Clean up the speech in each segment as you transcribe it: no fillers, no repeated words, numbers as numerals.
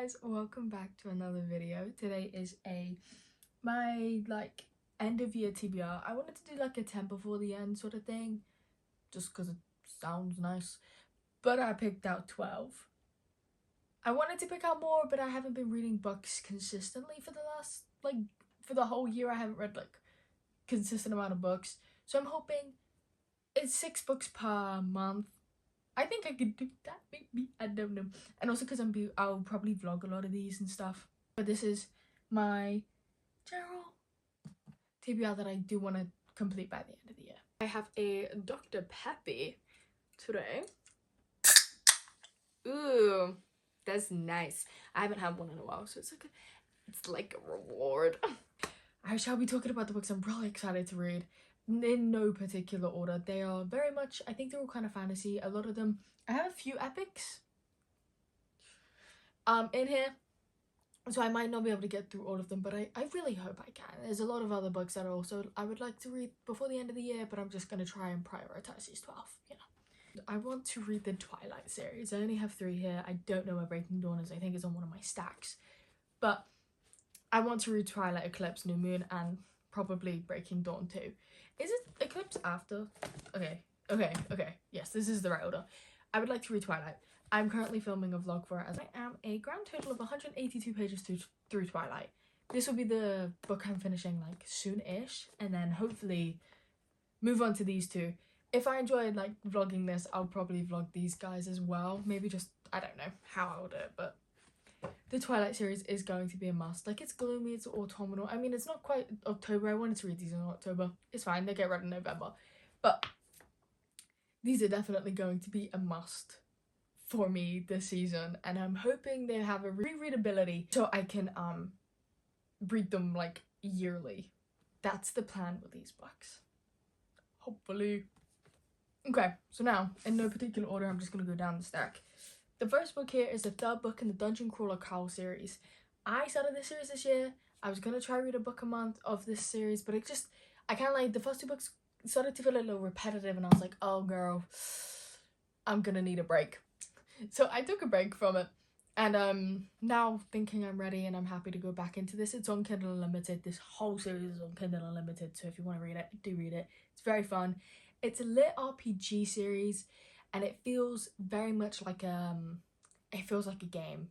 guys, welcome back to another video. Today is my end of year TBR. I wanted to do like a 10 before the end sort of thing, just because it sounds nice, but I picked out 12. I wanted to pick out more, but I haven't been reading books consistently for the last for the whole year. I haven't read consistent amount of books, so I'm hoping it's 6 books per month. I think I could do that, maybe, I don't know. And also because I'll probably vlog a lot of these and stuff. But this is my general TBR that I do want to complete by the end of the year. I have a Dr. Peppy today. Ooh, that's nice. I haven't had one in a while, so it's like a reward. I shall be talking about the books I'm really excited to read. In no particular order. They are very much, I think they're all kind of fantasy. A lot of them, I have a few epics in here, so I might not be able to get through all of them, but I really hope I can. There's a lot of other books that I would like to read before the end of the year, but I'm just going to try and prioritize these 12, you know. I want to read the Twilight series. I only have 3 here. I don't know where Breaking Dawn is. I think it's on one of my stacks, but I want to read Twilight, Eclipse, New Moon, and probably Breaking Dawn too. Is it Eclipse after? Okay. Yes, this is the right order. I would like to read Twilight. I'm currently filming a vlog for it, as I am a grand total of 182 pages through Twilight. This will be the book I'm finishing soon-ish, and then hopefully move on to these 2. If I enjoy vlogging this, I'll probably vlog these guys as well. Maybe just, I don't know how I'll do it, but the Twilight series is going to be a must. It's gloomy, it's autumnal. I mean, it's not quite October. I wanted to read these in October. It's fine, they get read in November. But these are definitely going to be a must for me this season. And I'm hoping they have a rereadability so I can read them yearly. That's the plan with these books. Hopefully. Okay, so now, in no particular order, I'm just going to go down the stack. The first book here is the 3rd book in the Dungeon Crawler Cowl series. I started this series this year. I was going to try read a book a month of this series, but I kind of the first 2 books started to feel a little repetitive, and I was like, oh girl, I'm going to need a break. So I took a break from it, and now thinking I'm ready and I'm happy to go back into this. It's on Kindle Unlimited. This whole series is on Kindle Unlimited, so if you want to read it, do read it. It's very fun. It's a lit RPG series, and it feels very much like it feels like a game.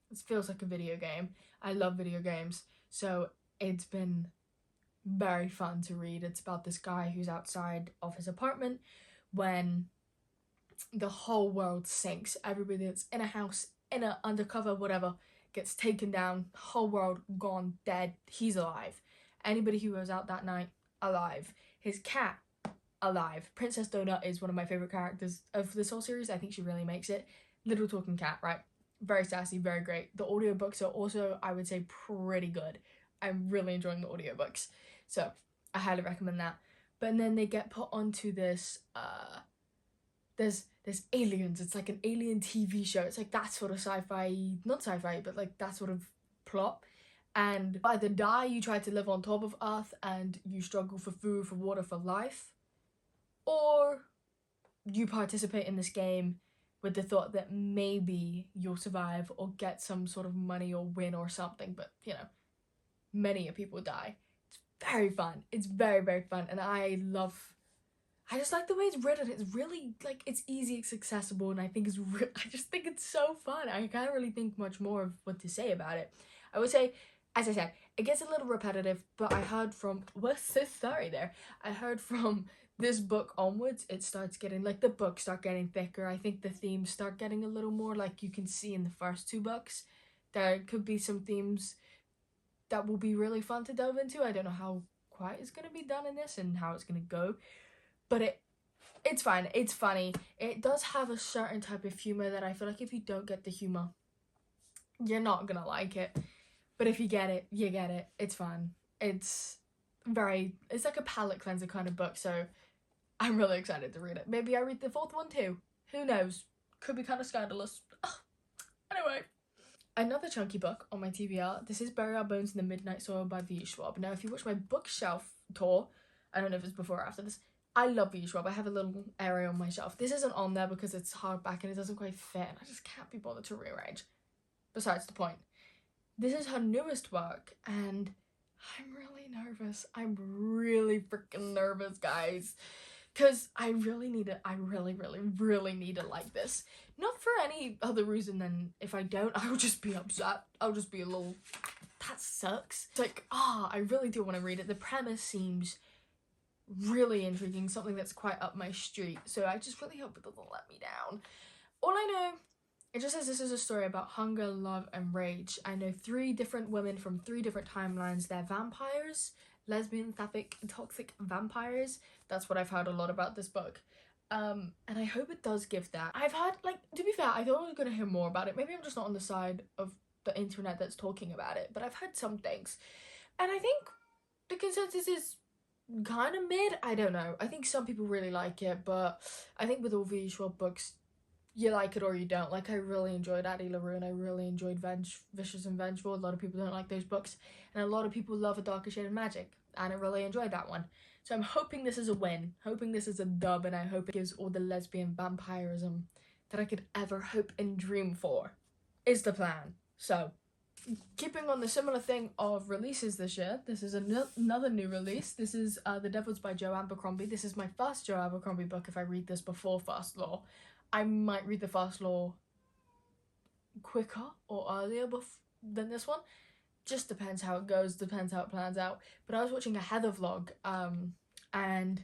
It feels like a video game. I love video games, so it's been very fun to read. It's about this guy who's outside of his apartment when the whole world sinks. Everybody that's in a house, in a undercover, whatever, gets taken down. Whole world gone, dead. He's alive. Anybody who goes out that night, alive. His cat, alive. Princess Donut is one of my favorite characters of this whole series. I think she really makes it. Little talking cat, right? Very sassy, very great. The audiobooks are also, I would say, pretty good. I'm really enjoying the audiobooks, so I highly recommend that. But then they get put onto this there's aliens. It's like an alien TV show. It's like that sort of sci-fi, not sci-fi, but that sort of plot. And either die, you try to live on top of Earth and you struggle for food, for water, for life, or you participate in this game with the thought that maybe you'll survive or get some sort of money or win or something, but you know, many people die. It's very fun. It's very, very fun, and I just like the way it's written. It's really it's easy, it's accessible, and I just think it's so fun. I can't really think much more of what to say about it. I would say, as I said, it gets a little repetitive, but I heard from I heard from this book onwards, it starts getting the books start getting thicker. I think the themes start getting a little more you can see in the first 2 books. There could be some themes that will be really fun to delve into. I don't know how quite it's gonna be done in this and how it's gonna go, but it's fine. It's funny. It does have a certain type of humor that I feel if you don't get the humor, you're not gonna like it. But if you get it, you get it. It's fun. It's like a palate cleanser kind of book, so I'm really excited to read it. Maybe I read the 4th one too. Who knows? Could be kind of scandalous. Anyway. Another chunky book on my TBR. This is Bury Our Bones in the Midnight Soil by V. Schwab. Now, if you watch my bookshelf tour, I don't know if it's before or after this, I love V. Schwab. I have a little area on my shelf. This isn't on there because it's hardback and it doesn't quite fit, and I just can't be bothered to rearrange. besides the point. This is her newest work, and I'm really nervous. I'm really freaking nervous, guys. Because I really need it. I really, really, really need it like this. Not for any other reason than if I don't, I'll just be upset. I'll just be a little, that sucks. It's like, I really do want to read it. The premise seems really intriguing, something that's quite up my street. So I just really hope it doesn't let me down. All I know, it just says this is a story about hunger, love, and rage. I know 3 different women from 3 different timelines. They're vampires, lesbian, sapphic, and toxic vampires. That's what I've heard a lot about this book. And I hope it does give that. I've heard, like, to be fair, I thought I was gonna hear more about it. Maybe I'm just not on the side of the internet that's talking about it, but I've heard some things. And I think the consensus is kind of mid. I don't know. I think some people really like it, but I think with all these short books, you like it or you don't. Like, I really enjoyed Addie LaRue and I really enjoyed Vicious and Vengeful. A lot of people don't like those books, and a lot of people love A Darker Shade of Magic, and I really enjoyed that one. So I'm hoping this is a win, hoping this is a dub, and I hope it gives all the lesbian vampirism that I could ever hope and dream for, is the plan. So, keeping on the similar thing of releases this year, this is another new release. This is The Devils by Joe Abercrombie. This is my first Joe Abercrombie book if I read this before First Law. I might read the First Law quicker or earlier than this one. Just depends how it goes, depends how it plans out. But I was watching a Heather vlog, and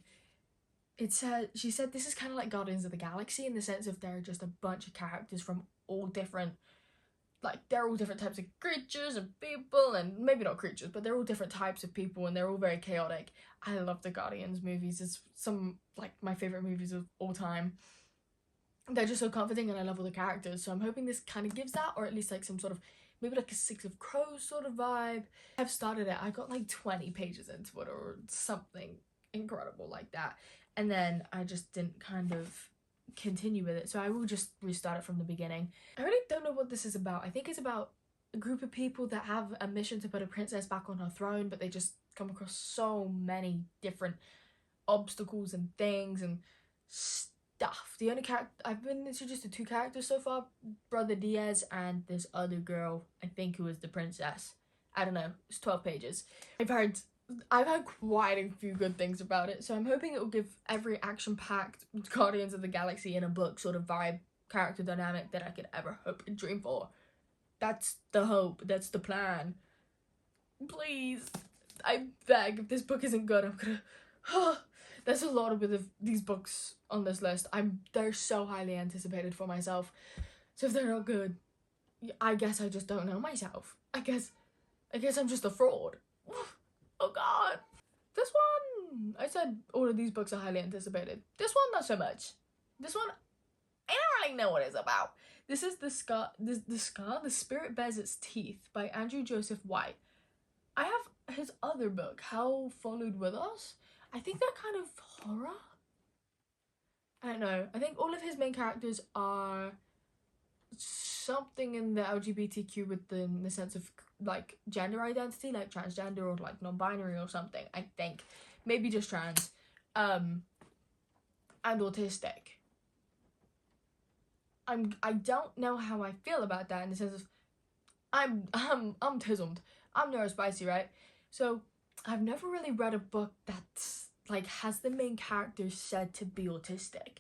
she said this is kind of like Guardians of the Galaxy in the sense of there are just a bunch of characters from all different, like, they're all different types of creatures and people, and maybe not creatures, but they're all different types of people, and they're all very chaotic. I love the Guardians movies. It's some, like, my favorite movies of all time. They're just so comforting, and I love all the characters, so I'm hoping this kind of gives that, or at least like some sort of, maybe like a Six of Crows sort of vibe. I've started it, I got like 20 pages into it or something incredible like that, and then I just didn't kind of continue with it, so I will just restart it from the beginning. I really don't know what this is about. I think it's about a group of people that have a mission to put a princess back on her throne, but they just come across so many different obstacles and things and stuff. The only character I've been introduced to 2 characters so far, Brother Diaz and this other girl, I think, who is the princess. I don't know, it's 12 pages. I've heard quite a few good things about it, so I'm hoping it will give every action-packed Guardians of the Galaxy in a book sort of vibe, character dynamic that I could ever hope and dream for. That's the hope, that's the plan. Please, I beg, if this book isn't good, I'm gonna... There's a lot of these books on this list. They're so highly anticipated for myself. So if they're not good, I guess I just don't know myself. I guess I'm just a fraud. Oh god. This one, I said all of these books are highly anticipated. This one, not so much. This one, I don't really know what it's about. This is The Spirit Bears Its Teeth by Andrew Joseph White. I have his other book, Hell Followed With Us. I think they're kind of horror. I don't know. I think all of his main characters are something in the LGBTQ within the sense of, like, gender identity, like transgender or like non-binary or something, I think. Maybe just trans. And autistic. I don't know how I feel about that in the sense of I'm tismed. I'm neurospicy, right? So I've never really read a book that's like has the main character said to be autistic,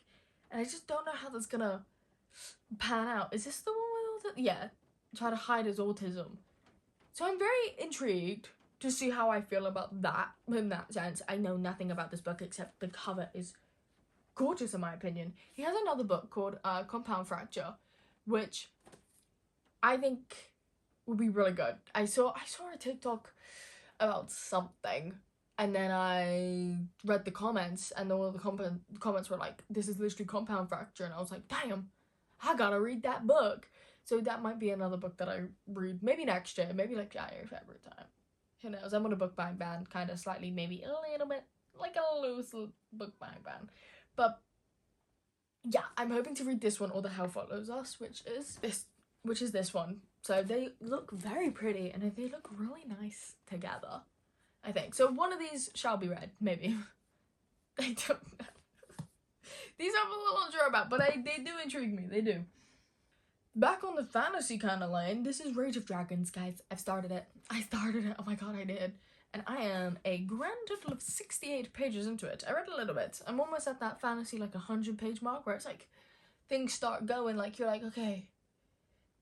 and I just don't know how that's gonna pan out. Is this the one with autism? Yeah, try to hide his autism. So I'm very intrigued to see how I feel about that in that sense. I know nothing about this book except the cover is gorgeous in my opinion. He has another book called Compound Fracture, which I think would be really good. I saw a TikTok about something, and then I read the comments, and all of the comments were like, this is literally Compound Fracture, and I was like, damn, I gotta read that book. So that might be another book that I read, maybe next year, maybe like January, February time. Who knows? I'm on a book buying ban, kind of slightly, maybe a little bit, like a loose book buying ban. But yeah, I'm hoping to read this one or The Hell Follows Us, which is this one. So they look very pretty, and they look really nice together, I think. So one of these shall be read, maybe. I don't know. These I'm a little unsure about, but they do intrigue me, they do. back on the fantasy kind of lane, this is Rage of Dragons, guys. I've started it. I started it. Oh my god, I did. And I am a grand total of 68 pages into it. I read a little bit. I'm almost at that fantasy, like, 100-page mark where it's like, things start going, like, you're like, okay,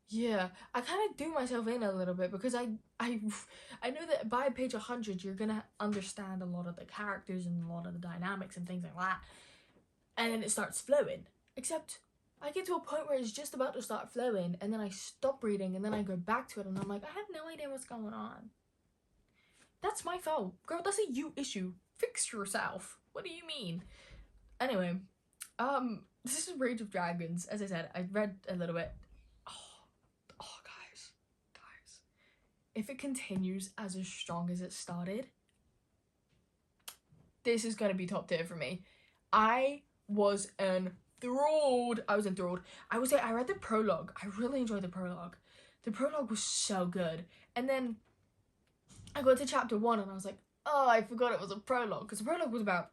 yeah. I kind of do myself in a little bit because I know that by page 100, you're gonna understand a lot of the characters and a lot of the dynamics and things like that. And then it starts flowing. Except, I get to a point where it's just about to start flowing, and then I stop reading, and then I go back to it, and I'm like, I have no idea what's going on. That's my fault. Girl, that's a you issue. Fix yourself. What do you mean? Anyway, this is Rage of Dragons. As I said, I read a little bit. Oh, guys. If it continues as strong as it started, this is gonna be top tier for me. I was enthralled. I would say I read the prologue. I really enjoyed the prologue. The prologue was so good. And then I got to chapter 1 and I was like, oh, I forgot it was a prologue. Because the prologue was about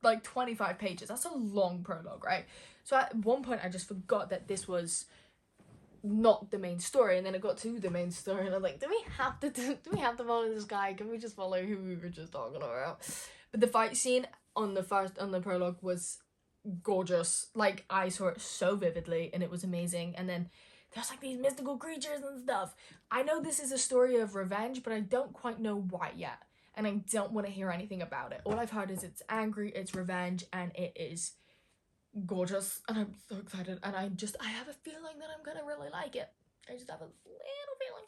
like 25 pages. That's a long prologue, right? So at one point I just forgot that this was not the main story, and then I got to the main story and I'm like, do we have to follow this guy? Can we just follow who we were just talking about? But the fight scene on the prologue was gorgeous. Like, I saw it so vividly and it was amazing. And then there's like these mystical creatures and stuff. I know this is a story of revenge, but I don't quite know why yet, and I don't want to hear anything about it. All I've heard is it's angry, it's revenge, and it is gorgeous, and I'm so excited, and I have a feeling that I'm gonna really like it. I just have a little feeling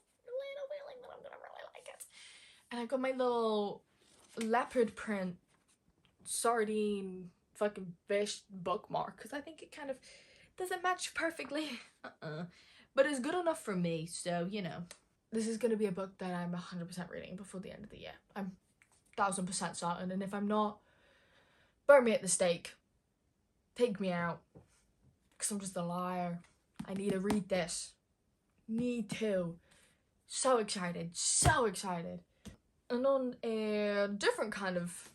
that I'm gonna really like it. And I've got my little leopard print sardine fucking fish bookmark because I think it kind of doesn't match perfectly. But it's good enough for me, so you know. This is gonna be a book that I'm 100% reading before the end of the year. I'm 1000% certain, and if I'm not, burn me at the stake. Take me out. Because I'm just a liar. I need to read this. Need to. So excited. So excited. And on a different kind of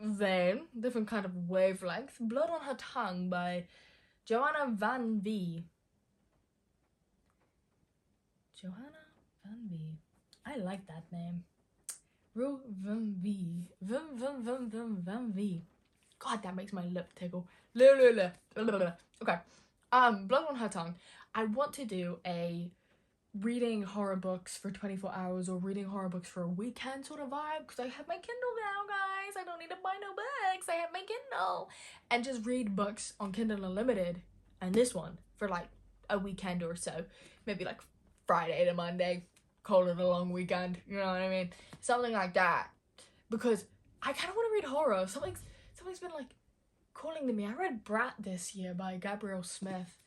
vein, different kind of wavelength, Blood on Her Tongue by Johanna Van V. Johanna Van V. I like that name. Ru Van V. Van V. God, that makes my lip tickle. Okay. Blood on Her Tongue. I want to do a reading horror books for 24 hours or reading horror books for a weekend sort of vibe, because I have my Kindle now, guys. I don't need to buy no books. I have my Kindle. And just read books on Kindle Unlimited and this one for like a weekend or so. Maybe like Friday to Monday. Call it a long weekend. You know what I mean? Something like that. Because I kind of want to read horror. Something's been like calling to me. I read Brat this year by Gabrielle Smith,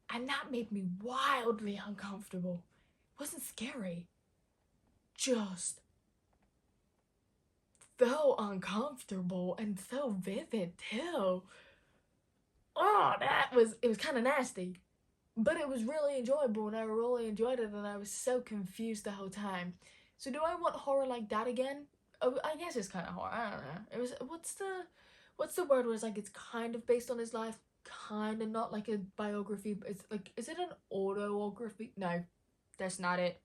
and that made me wildly uncomfortable. It wasn't scary, just so uncomfortable and so vivid too. Oh, it was kind of nasty, but it was really enjoyable and I really enjoyed it, and I was so confused the whole time. So do I want horror like that again? Oh, I guess it's kind of horror. I don't know. It was, what's the word where it's like it's kind of based on his life, kind of not like a biography, but it's like, is it an autobiography? No, that's not it.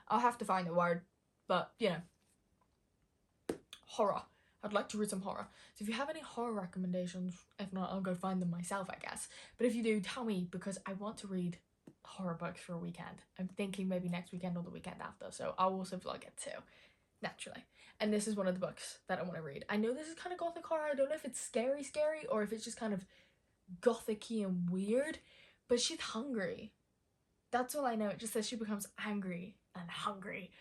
I'll have to find the word, but you know, horror. I'd like to read some horror. So if you have any horror recommendations, if not, I'll go find them myself, I guess. But if you do, tell me, because I want to read horror books for a weekend. I'm thinking maybe next weekend or the weekend after, so I'll also vlog it too, naturally. And this is one of the books that I want to read. I know this is kind of gothic horror. I don't know if it's scary or if it's just kind of gothic-y and weird, but she's hungry. That's all I know. It just says she becomes angry and hungry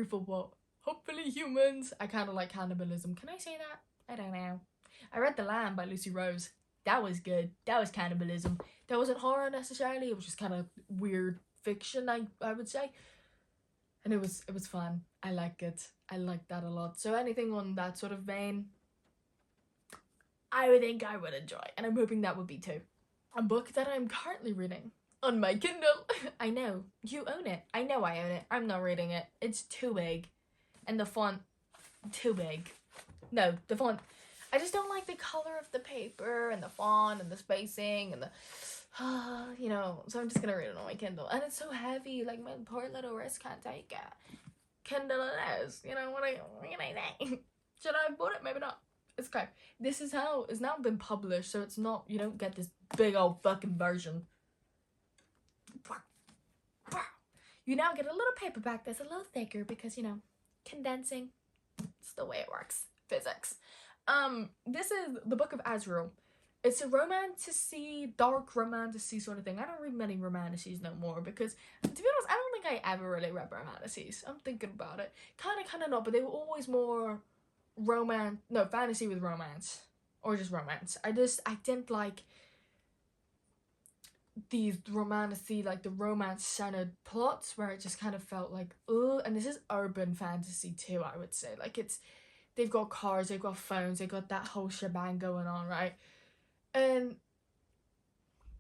for what? Hopefully humans. I kind of like cannibalism. Can I say that? I don't know. I read The Lamb by Lucy Rose. That was good. That was cannibalism. That wasn't horror necessarily. It was just kind of weird fiction, I would say. And it was fun. I like it. I like that a lot. So anything on that sort of vein, I would think I would enjoy. And I'm hoping that would be too. A book that I'm currently reading on my Kindle. I know. You own it. I know I own it. I'm not reading it. It's too big. And the font, too big. No, the font. I just don't like the color of the paper and the font and the spacing and the... You know, so I'm just gonna read it on my Kindle. And it's so heavy, like my poor little wrist can't take it. Kindle it is, you know, what can I say? Should I have bought it? Maybe not. It's okay. This is how it's now been published, so it's not, you don't get this big old fucking version. You now get a little paperback that's a little thicker because, you know, condensing. It's the way it works. Physics. This is the Book of Azrael. It's a romantasy, dark romantasy sort of thing. I don't read many romantasies no more because, to be honest, I don't think I ever really read romantasies. I'm thinking about it. Kind of not, but they were always more fantasy with romance. Or just romance. I didn't like these romantasy, like the romance-centered plots where it just kind of felt like, ugh. And this is urban fantasy too, I would say. Like, they've got cars, they've got phones, they've got that whole shebang going on, right? And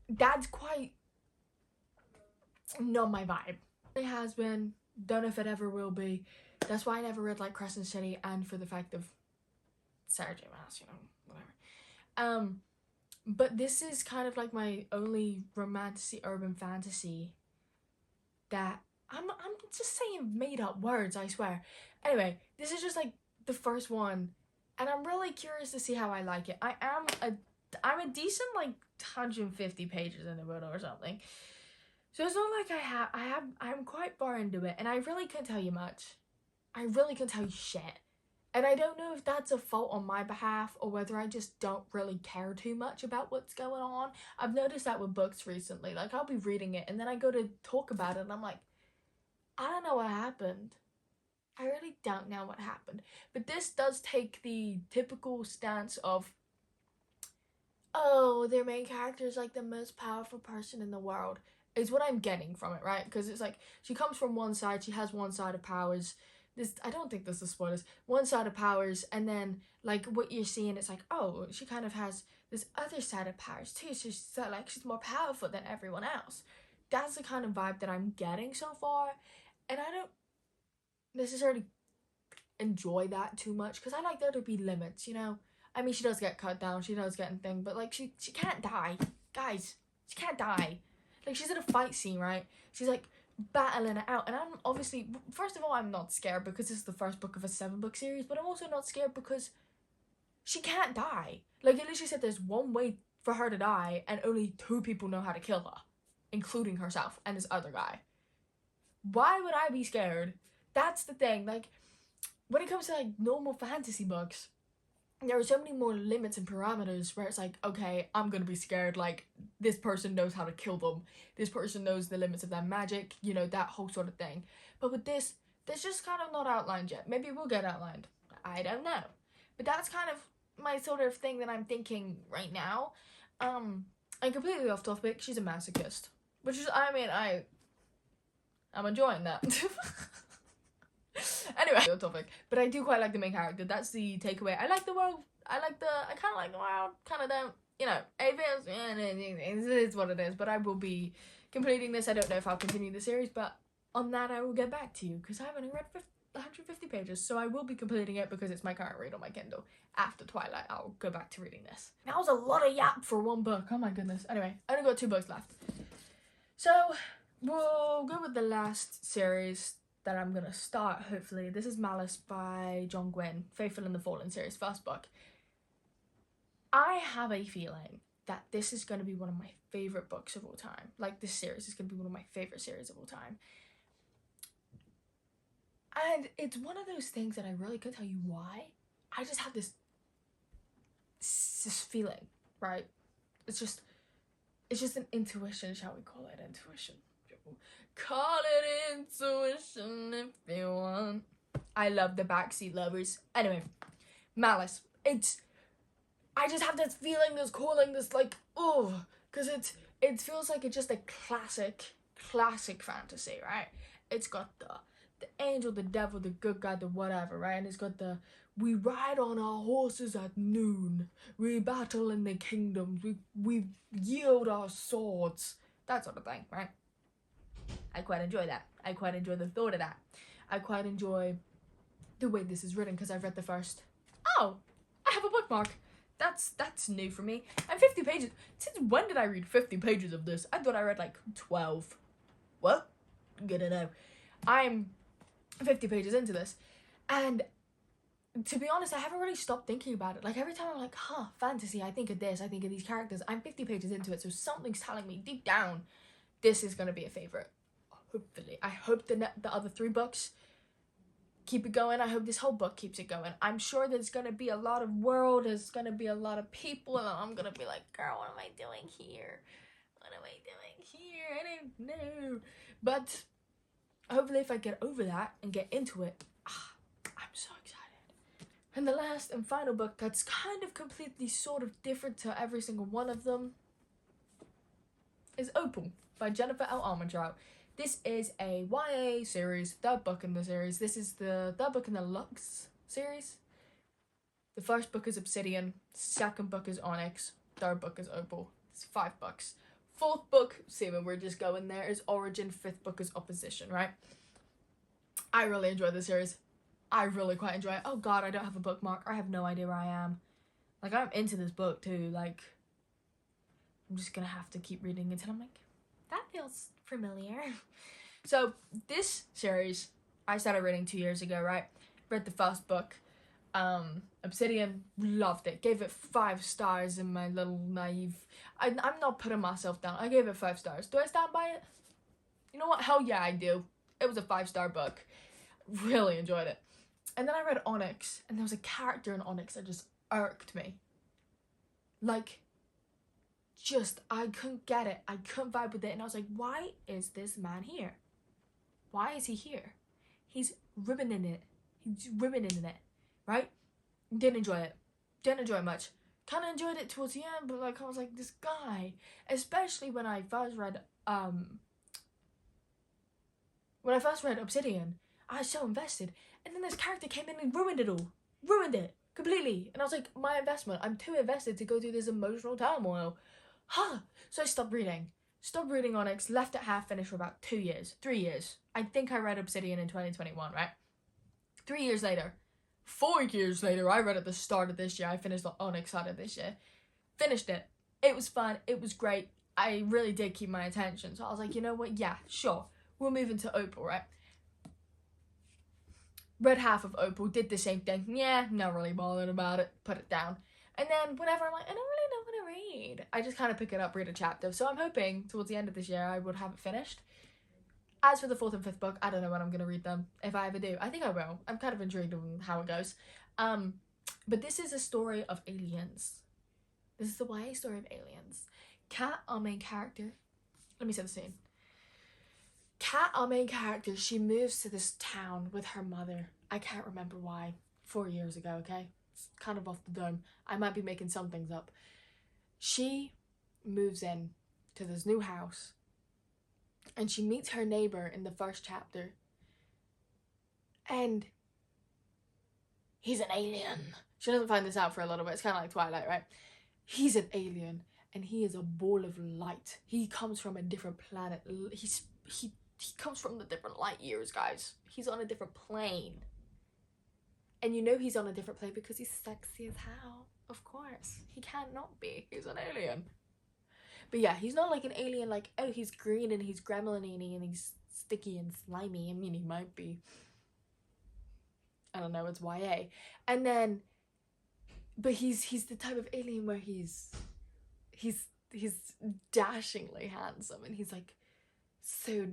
that's quite not my vibe. It has been, don't know if it ever will be. That's why I never read like Crescent City, and for the fact of Sarah J Maas, you know, whatever. But this is kind of like my only romantasy urban fantasy that I'm just saying made up words, I swear. Anyway, this is just like the first one, and I'm really curious to see how I like it. I'm a decent like 150 pages in the book or something. So it's not like I'm quite far into it, and I really couldn't tell you much. I really couldn't tell you shit. And I don't know if that's a fault on my behalf or whether I just don't really care too much about what's going on. I've noticed that with books recently. Like, I'll be reading it and then I go to talk about it and I'm like, I don't know what happened. I really don't know what happened. But this does take the typical stance of, oh, their main character is like the most powerful person in the world. Is what I'm getting from it, right? Because it's like, she comes from one side, she has one side of powers. I don't think this is spoilers. One side of powers, and then like what you're seeing, it's like, oh, she kind of has this other side of powers too. She's like, she's more powerful than everyone else. That's the kind of vibe that I'm getting so far, and I don't necessarily enjoy that too much because I like there to be limits, you know. I mean, she does get cut down, she does get a thing, but like she can't die, guys. She can't die. Like, she's in a fight scene, right? She's like battling it out, and I'm obviously, first of all, I'm not scared because this is the first book of a 7-book series, but I'm also not scared because she can't die. Like, it literally said there's one way for her to die and only 2 people know how to kill her, including herself and this other guy. Why would I be scared? That's the thing. Like, when it comes to like normal fantasy books, there are so many more limits and parameters where it's like, okay, I'm gonna be scared, like, this person knows how to kill them, this person knows the limits of their magic, you know, that whole sort of thing. But with this, there's just kind of not outlined yet. Maybe it will get outlined. I don't know. But that's kind of my sort of thing that I'm thinking right now. And completely off topic, she's a masochist. Which is, I mean, I'm enjoying that. Anyway, off topic. But I do quite like the main character. That's the takeaway. I like the world. I kind of like the world. Kind of don't, you know, it is what it is. But I will be completing this. I don't know if I'll continue the series, but on that I will get back to you because I've only read 150 pages. So I will be completing it because it's my current read on my Kindle. After Twilight, I'll go back to reading this. That was a lot of yap for one book. Oh my goodness. Anyway, I only got 2 books left. So we'll go with the last series that I'm gonna start, hopefully. This is Malice by John Gwynne, Faithful in the Fallen series, first book. I have a feeling that this is gonna be one of my favorite books of all time. Like, this series is gonna be one of my favorite series of all time. And it's one of those things that I really couldn't tell you why. I just have this feeling, right? It's just an intuition, shall we call it intuition? Call it intuition if you want. I love the Backseat Lovers. Anyway, Malice. I just have this feeling, this calling, this like, oh, because it feels like it's just a classic fantasy, right? It's got the angel, the devil, the good guy, the whatever, right? And it's got the, we ride on our horses at noon, we battle in the kingdoms, we yield our swords, that sort of thing, right? I quite enjoy that. I quite enjoy the thought of that. I quite enjoy the way this is written because I've read the first. Oh, I have a bookmark. that's new for me. And 50 pages. Since when did I read 50 pages of this? I thought I read like 12. What? Good to know. I'm 50 pages into this, and to be honest, I haven't really stopped thinking about it. Like, every time I'm like, fantasy, I think of this, I think of these characters. I'm 50 pages into it, so something's telling me deep down this is gonna be a favorite. Hopefully. I hope the other 3 books keep it going. I hope this whole book keeps it going. I'm sure there's gonna be a lot of world, there's gonna be a lot of people, and I'm gonna be like, girl, what am I doing here? What am I doing here? I don't know. But hopefully if I get over that and get into it, I'm so excited. And the last and final book that's kind of completely sort of different to every single one of them is Opal by Jennifer L. Armentrout. This is a YA series, 3rd book in the series. This is the 3rd book in the Lux series. The 1st book is Obsidian, 2nd book is Onyx, 3rd book is Opal. It's 5 books. 4th book, assuming we're just going there, is Origin. 5th book is Opposition, right? I really enjoy this series. I really quite enjoy it. Oh god, I don't have a bookmark. I have no idea where I am. Like, I'm into this book too. Like, I'm just gonna have to keep reading it until I'm like, that feels familiar. So, this series, I started reading 2 years ago, right? Read the 1st book. Obsidian, loved it. Gave it 5 stars in my little naive... I'm not putting myself down. I gave it 5 stars. Do I stand by it? You know what? Hell yeah, I do. It was a 5-star book. Really enjoyed it. And then I read Onyx, and there was a character in Onyx that just irked me. Like, I couldn't get it. I couldn't vibe with it. And I was like, why is this man here? Why is he here? He's ribboning it. He's ribboning in it, right? Didn't enjoy it. Didn't enjoy it much. Kind of enjoyed it towards the end, but like, I was like, this guy. Especially when I first read, Obsidian, I was so invested. And then this character came in and ruined it all. Ruined it. Completely. And I was like, my investment. I'm too invested to go through this emotional turmoil. So I stopped reading. Stopped reading Onyx. Left it half finished for about 2 years. 3 years. I think I read Obsidian in 2021, right? 3 years later. 4 years later, I read at the start of this year. I finished the Onyx side of this year. Finished it. It was fun. It was great. I really did keep my attention. So I was like, you know what? Yeah, sure. We'll move into Opal, right? Read half of Opal, did the same thing. Yeah, not really bothered about it. Put it down. And then whenever I'm like, I don't really know what to read, I just kind of pick it up, read a chapter. So I'm hoping towards the end of this year I would have it finished. As for the 4th and 5th book, I don't know when I'm going to read them. If I ever do. I think I will. I'm kind of intrigued on how it goes. But this is a story of aliens. This is the YA story of aliens. Kat, our main character. Let me set the scene. Kat, our main character, she moves to this town with her mother. I can't remember why. 4 years ago, okay? It's kind of off the dome. I might be making some things up. She moves in to this new house. And she meets her neighbor in the 1st chapter. And he's an alien. She doesn't find this out for a little bit. It's kind of like Twilight, right? He's an alien. And he is a ball of light. He comes from a different planet. He comes from the different light years, guys. He's on a different plane. And you know he's on a different plane because he's sexy as hell. Of course. He can't not be. He's an alien. But yeah, he's not like an alien like, oh, he's green and he's gremlin-y and he's sticky and slimy. I mean, he might be. I don't know, it's YA. And then, but he's the type of alien where he's dashingly handsome, and he's like so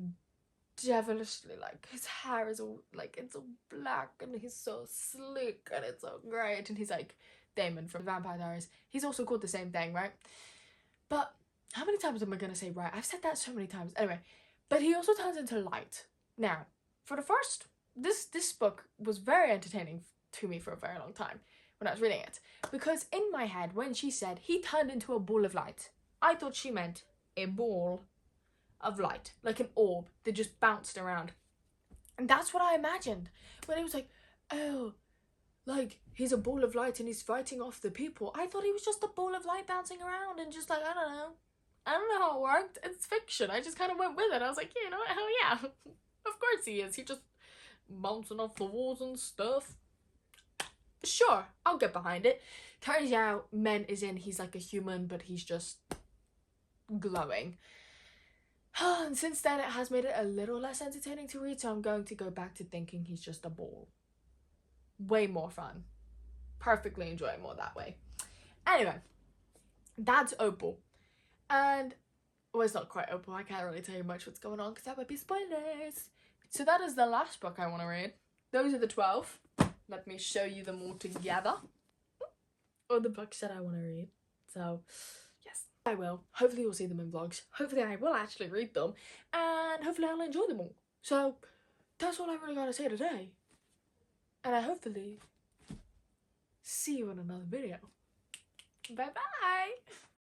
devilishly, like, his hair is all like, it's all black, and he's so slick, and it's so great, and he's like Damon from Vampire Diaries. He's also called the same thing, right? But how many times am I gonna say right? I've said that so many times. Anyway, but he also turns into light. Now, for the first, this book was very entertaining to me for a very long time when I was reading it, because in my head, when she said he turned into a ball of light, I thought she meant a ball of light, like an orb that just bounced around. And that's what I imagined when it was like, oh, like, he's a ball of light and he's fighting off the people. I thought he was just a ball of light bouncing around and just like, I don't know how it worked. It's fiction. I just kind of went with it. I was like, yeah, you know what, hell yeah. Of course he is. He just bouncing off the walls and stuff. Sure, I'll get behind it. Turns out Men is in, he's like a human, but he's just glowing. And since then, it has made it a little less entertaining to read, so I'm going to go back to thinking he's just a ball. Way more fun. Perfectly enjoyable that way. Anyway, that's Opal. And, well, it's not quite Opal. I can't really tell you much what's going on because that would be spoilers. So that is the last book I want to read. Those are the 12. Let me show you them all together. Or the books that I want to read. So, yes, I will. Hopefully you'll see them in vlogs. Hopefully I will actually read them. And hopefully I'll enjoy them all. So, that's all I really got to say today. And I hopefully see you in another video. Bye bye!